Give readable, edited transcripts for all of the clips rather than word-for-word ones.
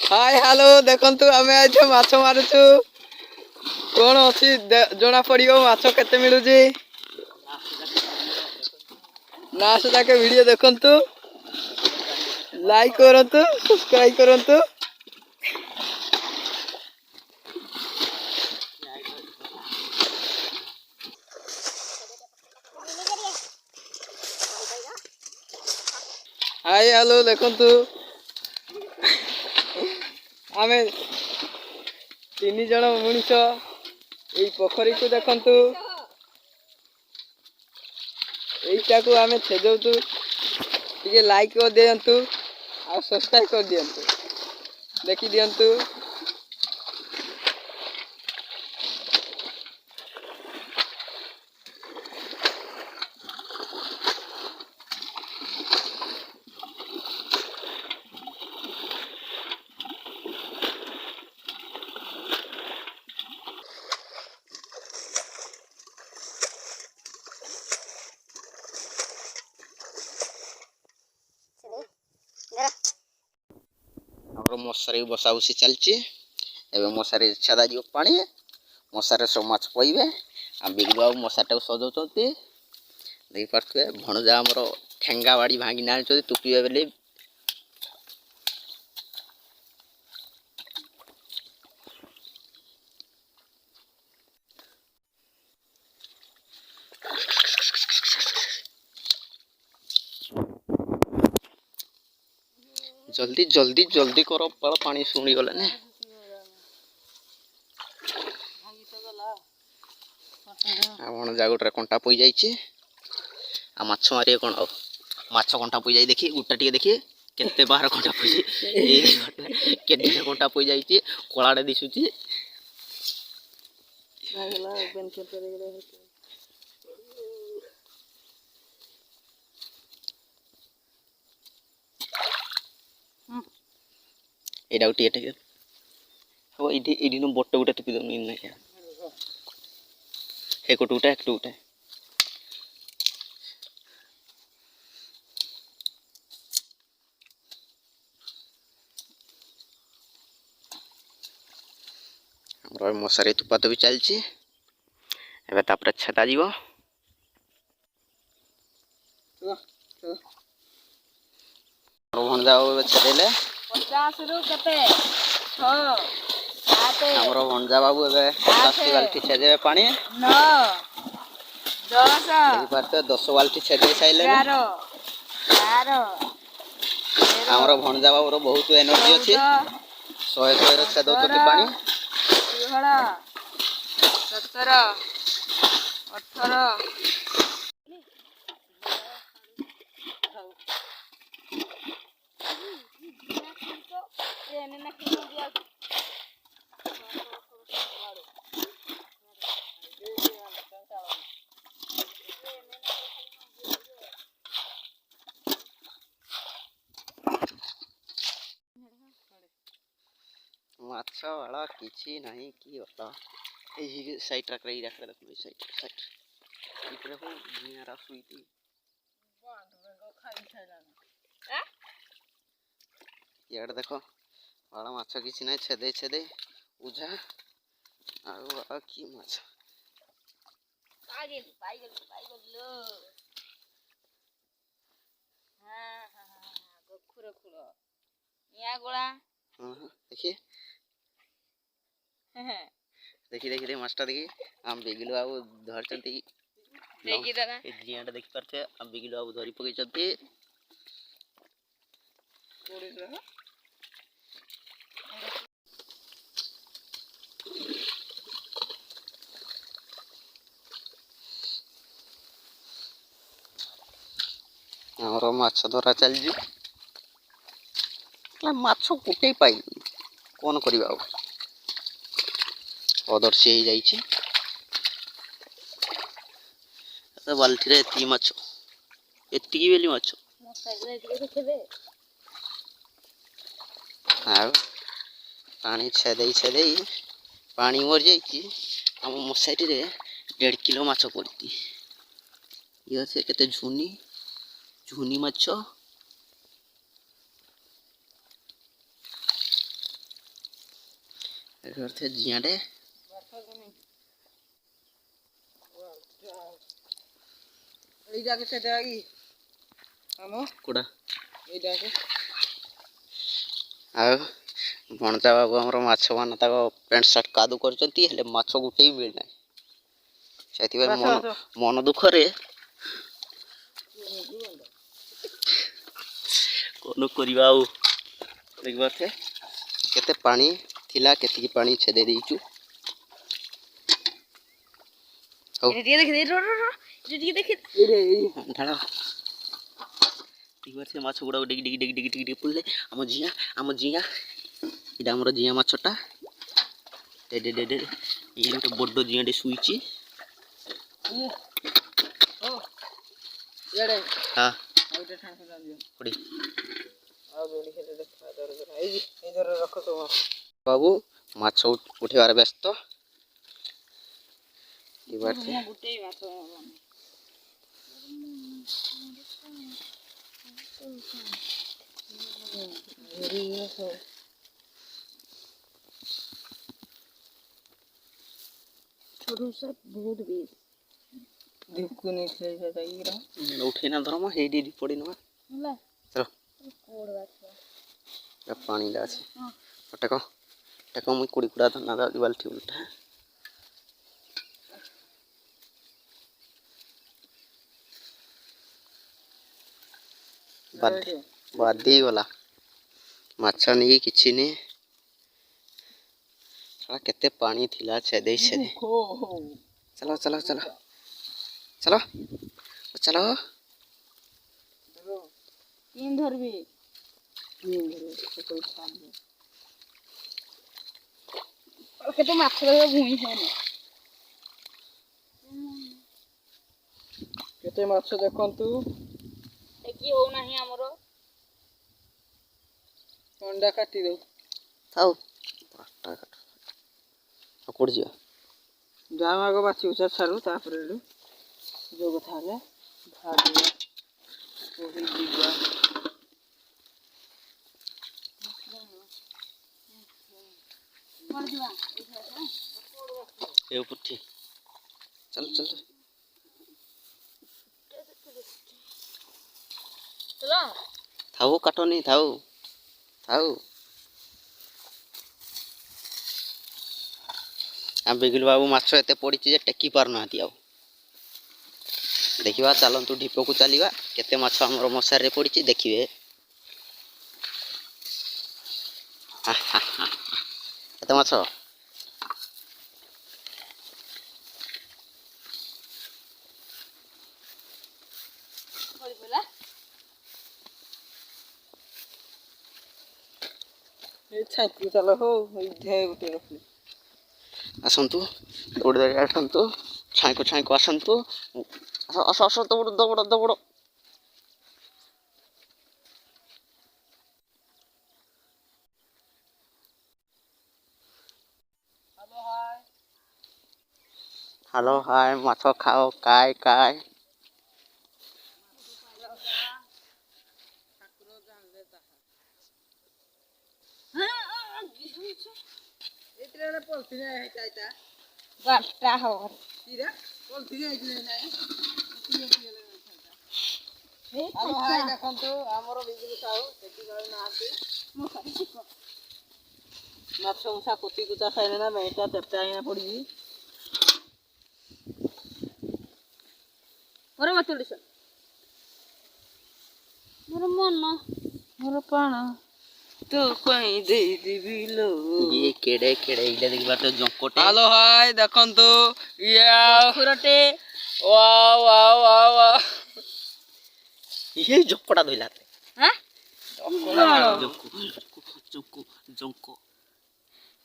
Hi hello देखंतु आमे आज माछ मारुछु कोन अछि जोना पड़ियो माछ केते मिलुजी लास्ट जाके वीडियो देखंतु लाइक करंतु सब्सक्राइब करंतु हाय हेलो देखंतु आमे तीन जन मनुष्य यही पोखरी को देखंतु यहीटा को आमे छेदौतु टिके लाइक कर दियंतु आ सब्सक्राइब कर दियंतु देखि दियंतु हमरो मशारी बसा बसी चलची एबे मशारी छदा जियो पानी मशारी सब माछ पइबे आ बिगलु आ मशाटा सजौचंती देख पारथुए भणजा हमरो ठेंगा बाड़ी भांगी नाल चोदी टुपिए बेले जल्दी जल्दी जल्दी करो पड़ पानी सुनी गले ने आपण जागोटरे कंटा पई जाईची आ माछ मारिए कोन हो माछ कंटा पई जाई देखी गुट्टा टिके देखी केते बाहर कंटा पई ए केते कंटा पई जाईची कोलाडे दिसुची लागला बेन केते रे एडा उठी एटे हो इडी इडी न बोट्टे उठे टपी दन इन ना हे को टूटा एक टूटा हमरो मशारी तुपा तो भी चलची एबे तापर छता जीवो रोहन जाओ एबे छदेले 50 रु कते 6 7 हमरो भणजा बाबू एबे 50 बाल्टी छेदेबे पानी 9 10 देखि पारते 10 बाल्टी छेदे साइले 11 12 हमरो भणजा बाबूरो बहुत एनर्जी अछि 100 रो छेदौतति पानी 16 17 18 माछ वाला किछि नहीं की होता एही साइड रखले रखले देखो साइड साइड इकरे हो नियारा सुईती बांध गो खाई खाइला ए यार देखो वाला माछ किछि नहीं छेदे छेदे उजा आ की माछ पाइगल लो हां हां गोखुर खुर या गोला हां देखिए देखी देखी दे मास्टर देखी हम बिगलु बाबू धरचंती देखी दादा ए जियाटा देखि परथे हम बिगलु बाबू धरी पकई चंती कोड़ी रहा हमरो माछ धरा चल जी माछ कुटे पाई कोन करबा अदर्शी ही जाईची तो बाल्टी रे एती माछ एती बेली माछ साइड रे देखबे आ पानी छेदे पानी मर जाईची हम मसाइटी रे 1.5 किलो माछ पड़ती ये से केते झुनी झुनी माछ करते जियाडे এই জায়গা সেটা কি আমো कुड़ा এই জায়গা ଆଉ ଭଣଜା ବାବୁ ଆମର ମାଛ ମାନ ତାଙ୍କ ପ୍ୟାଣ୍ଟ ସାର୍ଟ କାଦୁ କରୁଛନ୍ତି ହେଲେ ମାଛ ଗୋଟେ ବି ମିଳିନାହିଁ ସେଥିପାଇଁ ମନ ଦୁଃଖରେ କ'ଣ କରିବା ଆଉ ଦେଖିପାରୁଥିବେ କେତେ ପାଣି ଥିଲା କେତିକି ପାଣି ଛେଦେଇ ଦେଇଛୁ ହଉ ଢାଳ ଦେଖିପାରୁଥିବେ ମାଛ ଗୁଡ଼ାକ Digi Digi Digi Digi Digi Digi ପଡ଼ିଲେ ଆମ ଜିଆ ଏଇଟା ଆମର ଜିଆ ମାଛଟା ଇଏ ଗୋଟେ ବଡ଼ ଜିଆଟେ ଶୁଇଛି ଇଆଡ଼େ ହଁ ଆଉ ଗୋଟେ ଠାଣ ଦିଅ କୋଡ଼ି ଆଉ ଯୋଡ଼ି ଖେଳେ ଦେଖା ଏଇ ଧର ରଖ ତ ବାବୁ ମାଛ ଉଠିବାର ବ୍ୟସ୍ତ ଗୋଟେ ମାଛ छोटू सर बहुत बेस धिपकुनी खेले जाइरा उठेना धर्म हेडी पड़ी नवा होला चलो कोड बात पानी ला আছে टेको टेको मुई कुड़ी कुड़ा धना दा बाल्टी उल्टा बाधी गला माछ नहीं किछि नहीं केते पानी थिला छेदे छेदे चलो चलो चलो चलो चलो तीन धरबी केते माछ रे भूई होने केते माछ देखंतु देखि हो नाही हमरो अंडा काटी दो थाओ पाटा काट कोड जियो जाम आगो बाची उचा छारू तापर जो कथा है भागिया कोही दिवा कर दिवा ए पुठी चल चल चलो थाओ काटो नहीं थाओ थाओ आ बिगुल बाबू माछ एते पड़ी जे टेकी पार नाती आउ देखिबा चलंतु ढिपो को चलीबा केते माछ हमर मसार रे पड़ी देखिबे केते माछ पड़ी बोला ए छाती चलो हो इधे उठे रखली आसंतु दौड़ दौड़ आसंतु छाई को आसंतु अस अस दौड़ दौड़ दौड़ हेलो हाय माछ खाओ काय काय एतरे पलथि नै है चाइता बाटा हो तीरा पलथि नै नाही ए हेलो हाय देखंतु हमरो बिजली साहू सेठी गळ नाती माछ मुसा कोती कुचा खाइले ना बेटा चपटा आइना पड़ी और मत उड़िस मोर मन मोर पाण तू कहीं दे दिबिलो ये केड़े केड़े इले देखि बात जंकोटे हेलो हाय देखंतु या खुरटे वाओ वाओ वाओ वाओ ये जंकोटा धइलाते हां जंको जंको जंको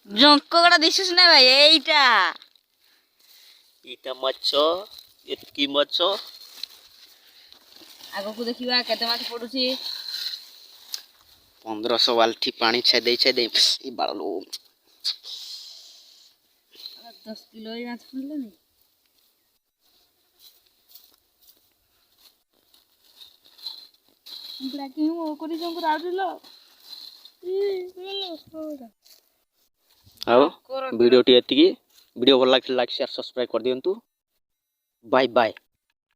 जंकोटा दिसुस ना भाई एटा इटा माछ एतकी माछ आगो को देखिबा केते माछ पडुसी 1500 बाल्टी पानी छेदे छेदे ई बाळलो 10 किलो ही माछ पडले नहीं ब्लैक हूं ओ कोरी जंको राउडलो ई बोलो होरा ଆଉ ଭିଡ଼ିଓଟି ଏତିକି। ଭିଡ଼ିଓ ଭଲ ଲାଗିଲେ ଲାଇକ୍ ସେୟାର ସବସ୍କ୍ରାଇବ୍ କରିଦିଅନ୍ତୁ। Bye bye.